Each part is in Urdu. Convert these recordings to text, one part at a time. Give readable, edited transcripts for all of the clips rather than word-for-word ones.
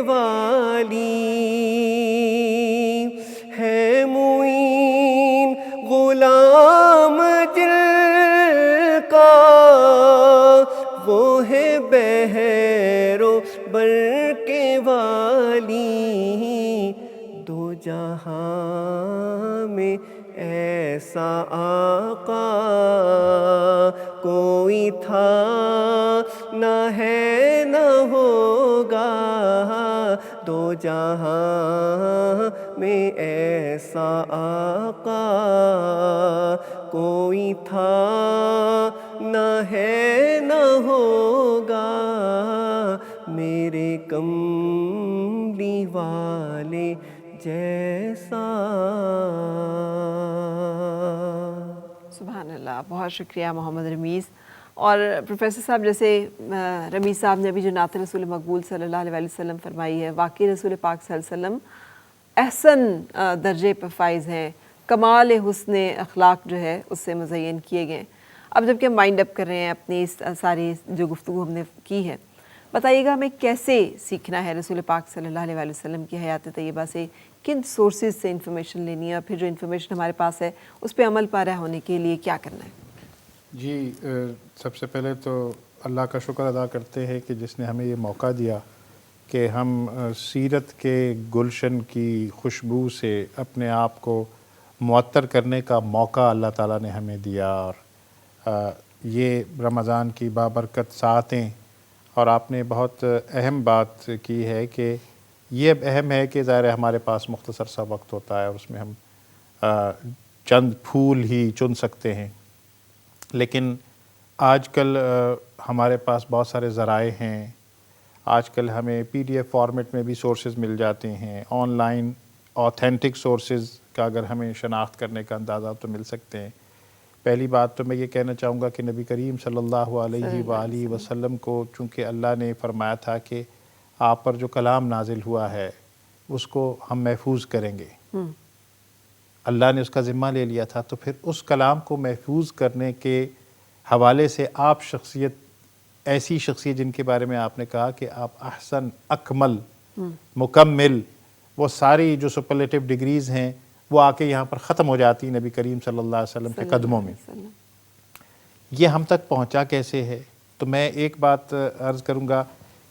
والی ہے معین غلام دل کا، وہ ہے بحر و بر کے والی، دو جہاں میں ایسا آقا کوئی تھا نہ ہے نہ ہوگا، دو جہاں میں ایسا آقا کوئی تھا نہ ہے نہ ہوگا، میرے کملی والے جیسا۔ سبحان اللہ، بہت شکریہ محمد رمیز۔ اور پروفیسر صاحب، جیسے رمیز صاحب نے ابھی جو نعت رسول مقبول صلی اللہ علیہ وسلم فرمائی ہے، واقعی رسول پاک صلی اللہ علیہ وسلم احسن درجے پر فائز ہیں، کمال حسن اخلاق جو ہے اس سے مزین کیے گئے۔ اب جب کہ ہم وائنڈ اپ کر رہے ہیں اپنی اس ساری جو گفتگو ہم نے کی ہے، بتائیے گا ہمیں کیسے سیکھنا ہے رسول پاک صلی اللہ علیہ وسلم کی حیات طیبہ سے، کن سورسز سے انفارمیشن لینی ہے، اور پھر جو انفارمیشن ہمارے پاس ہے اس پہ عمل پیرا ہونے کے لیے کیا کرنا ہے؟ جی، سب سے پہلے تو اللہ کا شکر ادا کرتے ہیں کہ جس نے ہمیں یہ موقع دیا کہ ہم سیرت کے گلشن کی خوشبو سے اپنے آپ کو معطر کرنے کا موقع اللہ تعالیٰ نے ہمیں دیا، اور یہ رمضان کی بابرکت ساعتیں، اور آپ نے بہت اہم بات کی ہے کہ یہ اہم ہے کہ ظاہر ہے ہمارے پاس مختصر سا وقت ہوتا ہے اور اس میں ہم چند پھول ہی چن سکتے ہیں، لیکن آج کل ہمارے پاس بہت سارے ذرائع ہیں، آج کل ہمیں PDF فارمیٹ میں بھی سورسز مل جاتے ہیں، آن لائن آتھینٹک سورسز کا اگر ہمیں شناخت کرنے کا اندازہ تو مل سکتے ہیں۔ پہلی بات تو میں یہ کہنا چاہوں گا کہ نبی کریم صلی اللہ علیہ وآلہ وسلم کو چونکہ اللہ نے فرمایا تھا کہ آپ پر جو کلام نازل ہوا ہے اس کو ہم محفوظ کریں گے، اللہ نے اس کا ذمہ لے لیا تھا، تو پھر اس کلام کو محفوظ کرنے کے حوالے سے آپ شخصیت، ایسی شخصیت جن کے بارے میں آپ نے کہا کہ آپ احسن، اکمل، مکمل، وہ ساری جو سپرلیٹو ڈگریز ہیں وہ آ کے یہاں پر ختم ہو جاتی نبی کریم صلی اللہ علیہ وسلم کے قدموں میں۔ یہ ہم تک پہنچا کیسے ہے؟ تو میں ایک بات عرض کروں گا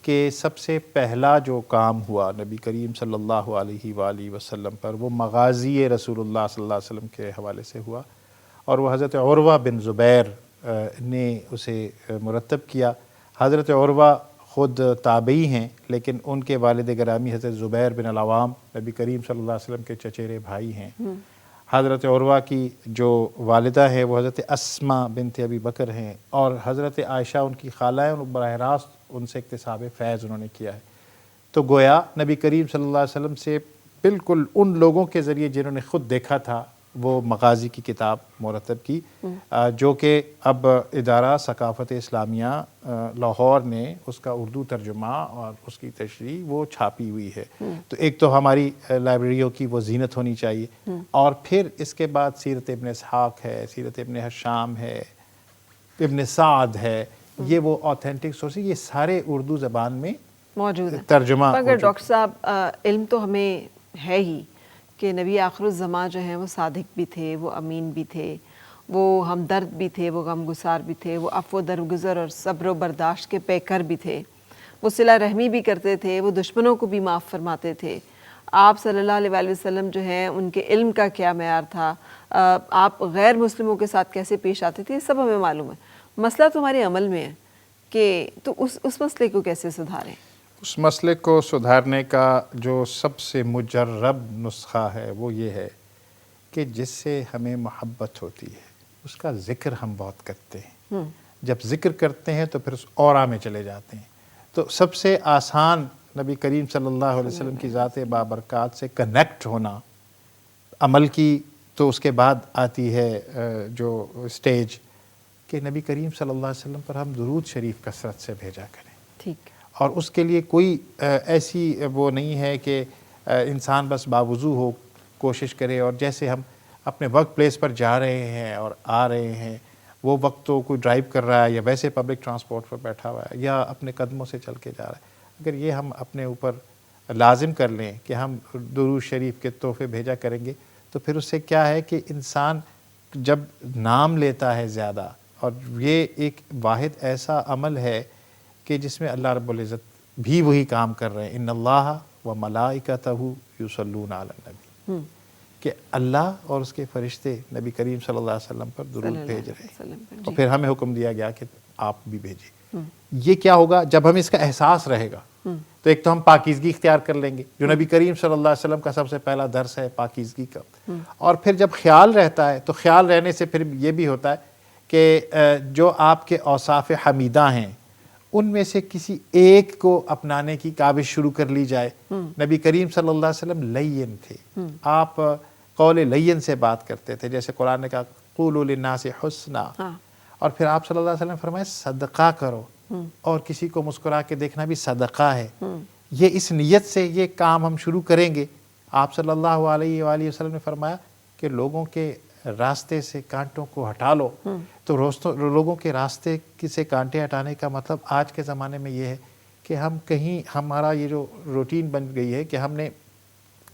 کہ سب سے پہلا جو کام ہوا نبی کریم صلی اللہ علیہ وآلہ وسلم پر، وہ مغازی رسول اللہ صلی اللہ علیہ وسلم کے حوالے سے ہوا، اور وہ حضرت عروہ بن زبیر نے اسے مرتب کیا۔ حضرت عروہ خود تابعی ہیں، لیکن ان کے والد گرامی حضرت زبیر بن العوام نبی کریم صلی اللہ علیہ وسلم کے چچیرے بھائی ہیں۔ حضرت عروہ کی جو والدہ ہے وہ حضرت اسما بنت ابی بکر ہیں، اور حضرت عائشہ ان کی خالہ ہیں، اور براہ راست ان سے اکتساب فیض انہوں نے کیا ہے۔ تو گویا نبی کریم صلی اللہ علیہ وسلم سے بالکل ان لوگوں کے ذریعے جنہوں نے خود دیکھا تھا وہ مغازی کی کتاب مرتب کی، جو کہ اب ادارہ ثقافت اسلامیہ لاہور نے اس کا اردو ترجمہ اور اس کی تشریح وہ چھاپی ہوئی ہے۔ تو ایک تو ہماری لائبریریوں کی وہ زینت ہونی چاہیے، اور پھر اس کے بعد سیرت ابن اسحاق ہے، سیرت ابن حشام ہے، ابن سعد ہے، یہ وہ آتھینٹک سورس، یہ سارے اردو زبان میں موجود ہے، ترجمہ۔ مگر ڈاکٹر صاحب علم تو ہمیں ہے ہی کہ نبی آخر الزماں جو ہیں وہ صادق بھی تھے، وہ امین بھی تھے، وہ ہمدرد بھی تھے، وہ غم گسار بھی تھے، وہ عفو درگزر اور صبر و برداشت کے پیکر بھی تھے، وہ صلہ رحمی بھی کرتے تھے، وہ دشمنوں کو بھی معاف فرماتے تھے۔ آپ صلی اللہ علیہ وآلہ وسلم جو ہیں ان کے علم کا کیا معیار تھا، آپ غیر مسلموں کے ساتھ کیسے پیش آتے تھے، یہ سب ہمیں معلوم ہے۔ مسئلہ تو ہمارے عمل میں ہے کہ تو اس مسئلے کو کیسے سدھاریں؟ اس مسئلے کو سدھارنے کا جو سب سے مجرب نسخہ ہے وہ یہ ہے کہ جس سے ہمیں محبت ہوتی ہے اس کا ذکر ہم بہت کرتے ہیں، جب ذکر کرتے ہیں تو پھر اس اورا میں چلے جاتے ہیں۔ تو سب سے آسان نبی کریم صلی اللہ علیہ وسلم کی ذات بابرکات سے کنیکٹ ہونا، عمل کی تو اس کے بعد آتی ہے جو اسٹیج کہ نبی کریم صلی اللہ علیہ وسلم پر ہم درود شریف کثرت سے بھیجا کریں۔ ٹھیک، اور اس کے لیے کوئی ایسی وہ نہیں ہے کہ انسان بس باوضو ہو، کوشش کرے، اور جیسے ہم اپنے ورک پلیس پر جا رہے ہیں اور آ رہے ہیں، وہ وقت تو کوئی ڈرائیو کر رہا ہے یا ویسے پبلک ٹرانسپورٹ پر بیٹھا ہوا ہے یا اپنے قدموں سے چل کے جا رہا ہے، اگر یہ ہم اپنے اوپر لازم کر لیں کہ ہم درود شریف کے تحفے بھیجا کریں گے، تو پھر اس سے کیا ہے کہ انسان جب نام لیتا ہے زیادہ، اور یہ ایک واحد ایسا عمل ہے کہ جس میں اللہ رب العزت بھی وہی کام کر رہے ہیں، ان اللہ و ملائکتہ یصلون علی النبی، کہ اللہ اور اس کے فرشتے نبی کریم صلی اللہ علیہ وسلم پر درود بھیج رہے ہیں، اور پھر ہمیں حکم دیا گیا کہ آپ بھی بھیجیں۔ یہ کیا ہوگا جب ہمیں اس کا احساس رہے گا؟ تو ایک تو ہم پاکیزگی اختیار کر لیں گے، جو نبی کریم صلی اللہ علیہ وسلم کا سب سے پہلا درس ہے پاکیزگی کا، اور پھر جب خیال رہتا ہے تو خیال رہنے سے پھر یہ بھی ہوتا ہے کہ جو آپ کے اوصاف حمیدہ ہیں ان میں سے کسی ایک کو اپنانے کی کاوش شروع کر لی جائے۔ نبی کریم صلی اللہ علیہ وسلم لین تھے، آپ قول لین سے بات کرتے تھے، جیسے قرآن نے کہا قولوا للناس حسنا، اور پھر آپ صلی اللہ علیہ وسلم نے فرمایا صدقہ کرو، اور کسی کو مسکرا کے دیکھنا بھی صدقہ ہے۔ یہ اس نیت سے یہ کام ہم شروع کریں گے۔ آپ صلی اللہ علیہ وآلہ وسلم نے فرمایا کہ لوگوں کے راستے سے کانٹوں کو ہٹا لو، تو لوگوں کے راستے سے کانٹے ہٹانے کا مطلب آج کے زمانے میں یہ ہے کہ ہم کہیں، ہمارا یہ جو روٹین بن گئی ہے کہ ہم نے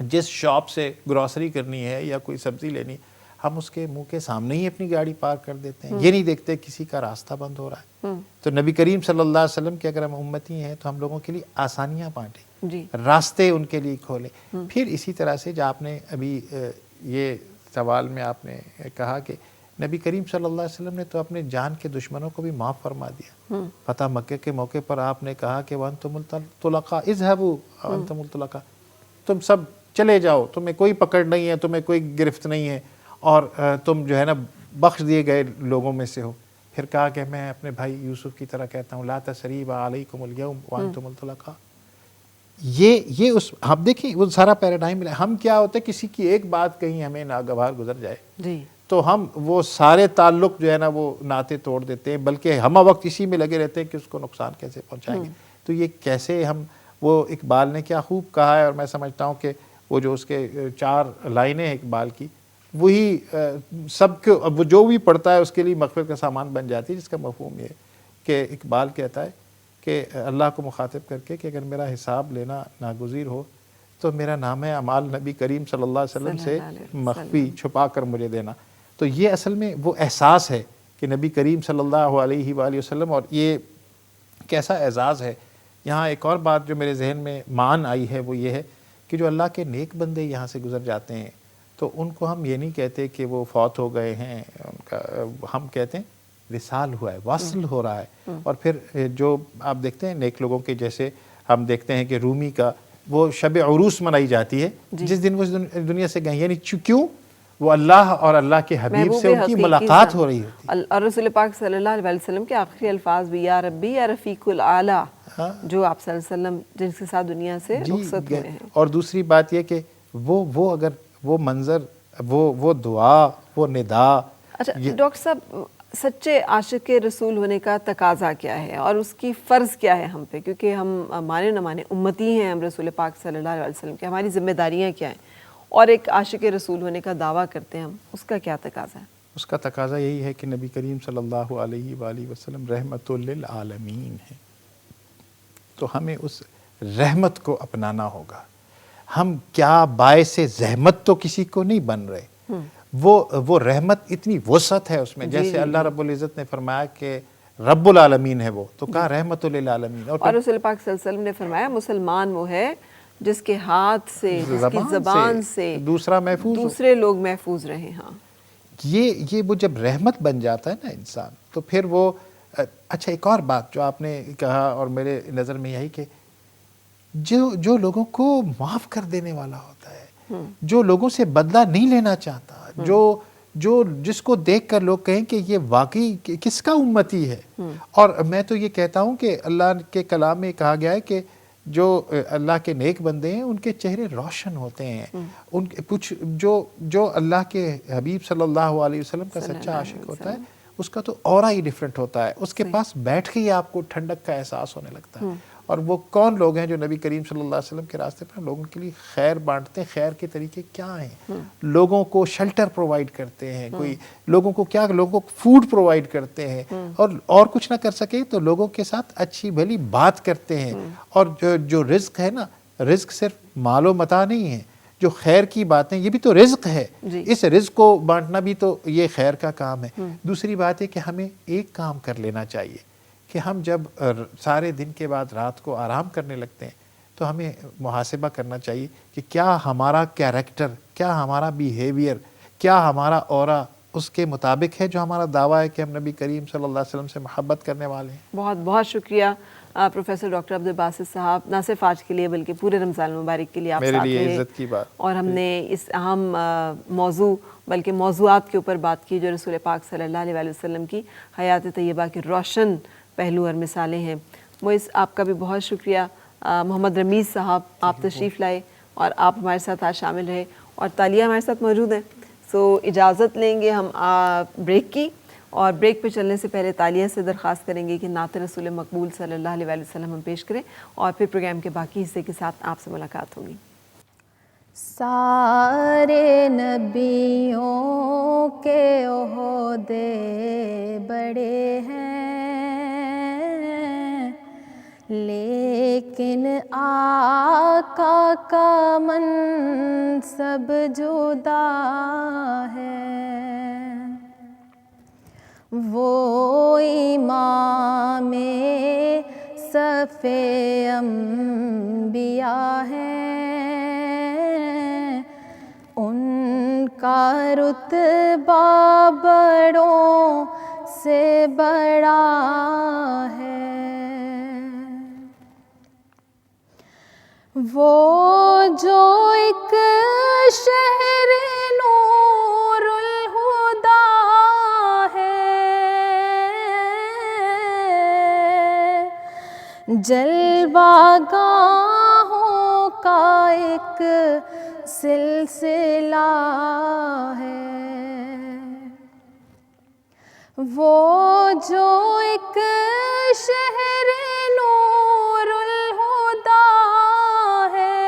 جس شاپ سے گروسری کرنی ہے یا کوئی سبزی لینی، ہم اس کے منہ کے سامنے ہی اپنی گاڑی پارک کر دیتے ہیں، یہ نہیں دیکھتے کسی کا راستہ بند ہو رہا ہے۔ تو نبی کریم صلی اللہ علیہ وسلم کے اگر ہم امتی ہیں تو ہم لوگوں کے لیے آسانیاں بانٹیں، راستے ان کے لیے کھولیں۔ پھر اسی طرح سے جو آپ نے ابھی یہ سوال میں آپ نے کہا کہ نبی کریم صلی اللہ علیہ وسلم نے تو اپنے جان کے دشمنوں کو بھی معاف فرما دیا۔ فتح مکہ کے موقع پر آپ نے کہا کہ وَأَنْتُمُ الطُّلَقَاءُ اذْهَبُوا وَأَنْتُمُ الطُّلَقَاء، تم سب چلے جاؤ، تمہیں کوئی پکڑ نہیں ہے، تمہیں کوئی گرفت نہیں ہے، اور تم جو ہے نا بخش دیے گئے لوگوں میں سے ہو۔ پھر کہا کہ میں اپنے بھائی یوسف کی طرح کہتا ہوں لا تثریب علیکم اليوم وانتم الطلقاء۔ یہ اس ہم دیکھیں وہ سارا پیراڈائم، ہم کیا ہوتا ہے کسی کی ایک بات کہیں ہمیں ناگوار گزر جائے تو ہم وہ سارے تعلق جو ہے نا وہ ناطے توڑ دیتے ہیں، بلکہ ہم وقت اسی میں لگے رہتے ہیں کہ اس کو نقصان کیسے پہنچائیں گے۔ تو یہ کیسے ہم، وہ اقبال نے کیا خوب کہا ہے، اور میں سمجھتا ہوں کہ وہ جو اس کے 4 لائنیں ہیں اقبال کی، وہی سب کو جو بھی پڑھتا ہے اس کے لیے مغفرت کا سامان بن جاتی ہے، جس کا مفہوم یہ ہے کہ اقبال کہتا ہے کہ اللہ کو مخاطب کر کے کہ اگر میرا حساب لینا ناگزیر ہو تو میرا نام ہے اعمال نبی کریم صلی اللہ علیہ وسلم سے مخفی چھپا کر مجھے دینا۔ تو یہ اصل میں وہ احساس ہے کہ نبی کریم صلی اللہ علیہ وآلہ وسلم، اور یہ کیسا اعزاز ہے۔ یہاں ایک اور بات جو میرے ذہن میں مان آئی ہے وہ یہ ہے کہ جو اللہ کے نیک بندے یہاں سے گزر جاتے ہیں تو ان کو ہم یہ نہیں کہتے کہ وہ فوت ہو گئے ہیں، ان کا ہم کہتے ہیں وصال ہوا ہے، واصل ہو رہا ہے۔ اور پھر جو آپ دیکھتے ہیں نیک لوگوں کے، جیسے ہم دیکھتے ہیں کہ رومی کا وہ شب عروس منائی جاتی ہے جس دن وہ دنیا سے گئے، یعنی کیوں؟ وہ اللہ اور اللہ کے حبیب سے ان کی ملاقات ہو رہی ہوتی ہے، اور رسول پاک صلی اللہ علیہ وسلم کے آخری الفاظ بھی یا ربی یا رفیق الاعلیٰ، جو آپ صلی اللہ علیہ وسلم جن کے ساتھ دنیا سے رخصت ہوئے ہیں۔ اور دوسری بات یہ کہ وہ اگر وہ منظر، وہ دعا، وہ ندا۔ اچھا ڈاکٹر صاحب، سچے عاشق رسول ہونے کا تقاضا کیا ہے اور اس کی فرض کیا ہے ہم پہ؟ کیونکہ ہم مانے نہ مانے امتی ہیں ہم رسول پاک صلی اللہ علیہ وسلم کے، ہماری ذمہ داریاں کیا ہیں، اور ایک عاشق رسول ہونے کا دعویٰ کرتے ہیں ہم، اس کا کیا تقاضا ہے؟ اس کا تقاضا یہی ہے کہ نبی کریم صلی اللہ علیہ وآلہ وسلم رحمت للعالمین ہے، تو ہمیں اس رحمت کو اپنانا ہوگا۔ ہم کیا باعث زحمت تو کسی کو نہیں بن رہے، وہ رحمت اتنی وسعت ہے اس میں، جیسے اللہ رب العزت نے فرمایا کہ رب العالمین ہے وہ، تو کہا رحمت للعالمین۔ اور رسول پاک صلی اللہ علیہ وسلم نے فرمایا مسلمان وہ ہے جس کے ہاتھ سے، جس کی زبان سے دوسرا محفوظ ہو، دوسرے لوگ محفوظ رہیں۔ ہاں، یہ وہ جب رحمت بن جاتا ہے نا انسان، تو پھر وہ اچھا ایک اور بات جو آپ نے کہا اور میرے نظر میں یہی کہ جو لوگوں کو معاف کر دینے والا ہوتا ہے، جو لوگوں سے بدلہ نہیں لینا چاہتا، جس کو دیکھ کر لوگ کہیں کہ یہ واقعی کس کا امتی ہے۔ اور میں تو یہ کہتا ہوں کہ اللہ کے کلام میں کہا گیا ہے کہ جو اللہ کے نیک بندے ہیں ان کے چہرے روشن ہوتے ہیں، ان کے کچھ جو اللہ کے حبیب صلی اللہ علیہ وسلم کا سچا عاشق ہوتا ہے اس کا تو اورا ہی ڈیفرنٹ ہوتا ہے، اس کے پاس بیٹھ کے ہی آپ کو ٹھنڈک کا احساس ہونے لگتا ہے۔ اور وہ کون لوگ ہیں جو نبی کریم صلی اللہ علیہ وسلم کے راستے پر لوگوں کے لیے خیر بانٹتے ہیں؟ خیر کے طریقے کیا ہیں؟ لوگوں کو شیلٹر پرووائڈ کرتے ہیں، کوئی لوگوں کو فوڈ پرووائڈ کرتے ہیں، اور کچھ نہ کر سکے تو لوگوں کے ساتھ اچھی بھلی بات کرتے ہیں۔ اور جو رزق ہے نا، رزق صرف مال و متاع نہیں ہے، جو خیر کی باتیں یہ بھی تو رزق ہے، اس رزق کو بانٹنا بھی تو یہ خیر کا کام ہے۔ دوسری بات ہے کہ ہمیں ایک کام کر لینا چاہیے کہ ہم جب سارے دن کے بعد رات کو آرام کرنے لگتے ہیں تو ہمیں محاسبہ کرنا چاہیے کہ کیا ہمارا کیریکٹر، کیا ہمارا بیہیویئر، کیا ہمارا اورا اس کے مطابق ہے جو ہمارا دعویٰ ہے کہ ہم نبی کریم صلی اللہ علیہ وسلم سے محبت کرنے والے ہیں۔ بہت بہت شکریہ پروفیسر ڈاکٹر عبدالباسط صاحب، نہ صرف آج کے لیے بلکہ پورے رمضان المبارک کے لیے آپ میرے ساتھ لیے رہے عزت کی بات، اور ہم نے اس اہم موضوع بلکہ موضوعات کے اوپر بات کی جو رسول پاک صلی اللہ علیہ وسلم کی حیات طیبہ کے روشن پہلو اور مثالیں ہیں۔ معز آپ کا بھی بہت شکریہ۔ محمد رمیز صاحب، آپ تشریف لائے اور آپ ہمارے ساتھ آج شامل رہے، اور تالیہ ہمارے ساتھ موجود ہیں۔ سو اجازت لیں گے ہم بریک کی، اور بریک پہ چلنے سے پہلے تالیہ سے درخواست کریں گے کہ نعت رسول مقبول صلی اللہ علیہ وسلم ہم پیش کریں، اور پھر پروگرام کے باقی حصے کے ساتھ آپ سے ملاقات ہوگی۔ سارے نبیوں کے عہدے بڑے ہیں، لیکن آقا کا منصب جدا ہے۔ وہ امام صف انبیاء ہیں، ان کا رتبہ بڑوں سے بڑا ہے۔ وہ جو ایک شہر نور الہدا ہے، جلوہ گاہوں کا ایک سلسلہ ہے۔ وہ جو ایک شہر نور الہدا ہے،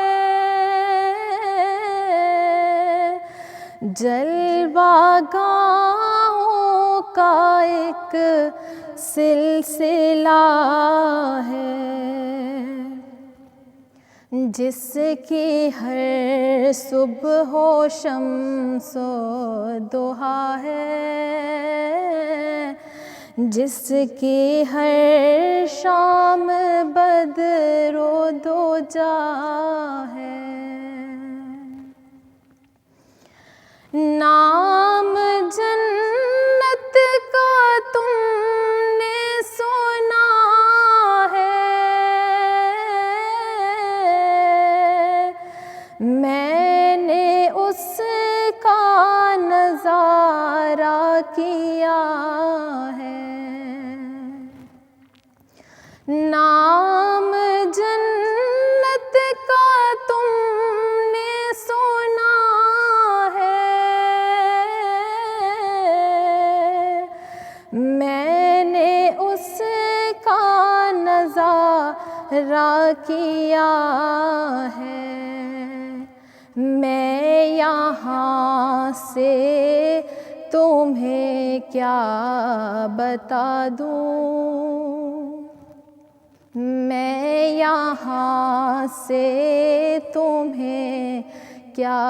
جلوہ گاہوں کا ایک سلسلہ ہے، جس کی ہر صبح و شمس و ضحیٰ ہے، جس کی ہر شام بدر و دوجہ ہے۔ نام جنت کا تم نے سنا ہے، میں نے اس کا نظارہ کیا ہے۔ نام جنت کا تم نے سنا ہے، میں نے اس کا نظارہ کیا ہے۔ میں یہاں سے تمہیں کیا بتا دوں، میں یہاں سے تمہیں کیا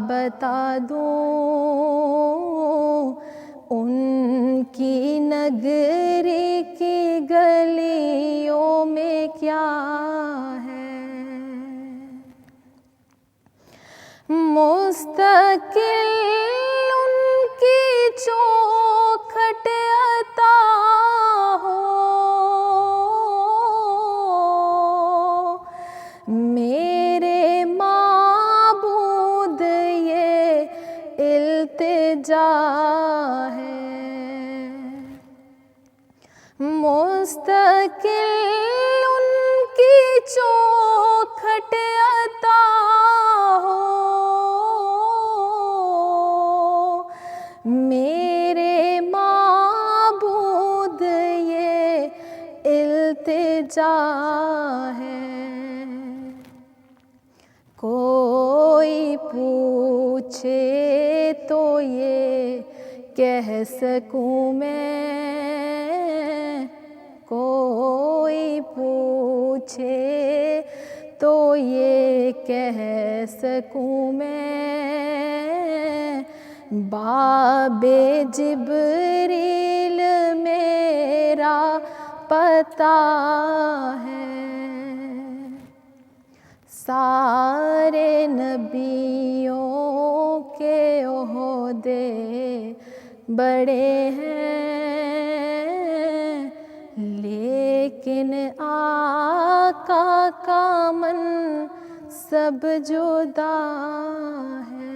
بتا دوں، ان کی نگری کی گلیوں میں کیا ہے۔ مستقل ان کی چوکھٹ عطا ہو، میرے معبود یہ التجا ہے۔ مستقل ان کی چوکھٹ عطا ہو، میرے معبود یہ التجا ہے۔ کوئی پوچھے تو یہ کہہ سکوں میں، کوئی پوچھے تو یہ کہہ سکوں میں، باب جبریل میرا پتہ ہے، سارے نبیوں کے عہدے بڑے ہیں، لیکن آقا کا من سب جدا ہے۔